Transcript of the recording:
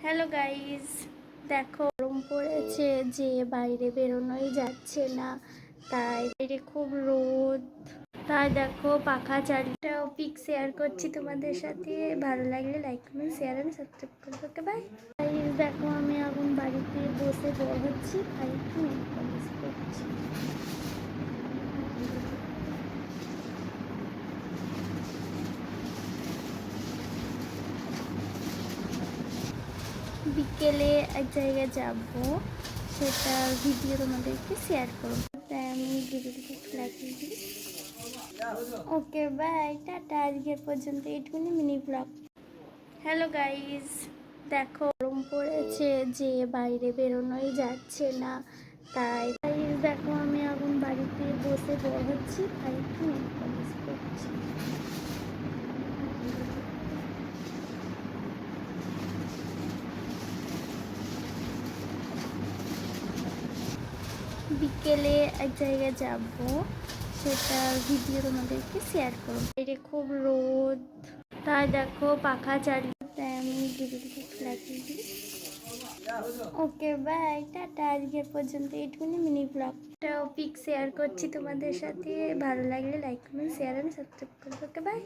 Hello guys, দেখো গরম পড়েছে যে বাইরে বেরোনোই যাচ্ছে না। তাই বাইরে খুব রোদ। তাই দেখো পাখা চালিয়েও পিক শেয়ার করছি তোমাদের সাথে। ভালো লাগলে like comment share and subscribe করবে। Okay bye guys. দেখো আমি এখন বাড়িতে বসে বড় হচ্ছি, তাই একটু নেট পলিশ করছি। বিকেলে এক জায়গায় যাব, সেটা ভিডিও তোমাদেরকে শেয়ার করবো। তাই আমি ভিডিওটিকে লাগিয়ে দিই। Okay bye, tata. আজকের পর্যন্ত এইটুকুনি মিনি ব্লগ। হ্যালো গাইস, দেখো গরম পড়েছে যে বাইরে বেরোনোই যাচ্ছে না। তাই গাইস দেখো আমি এখন বাড়িতে বসে বড় হচ্ছি, তাই একটু নেট পলিশ করছি। বিকেলে এক জায়গায় যাব, সেটা ভিডিও তোমাদেরকে শেয়ার করবো। বাইরে খুব রোদ, তাই দেখো পাখা চালিয়ে, তাই আমি ভিডিওটিকে লাগিয়ে দিই। Okay bye, tata. আজকের পর্যন্ত এইটুকুনি মিনি ব্লগটাও পিক শেয়ার করছি তোমাদের সাথে। ভালো লাগলে like comment share and subscribe করবে। Okay by.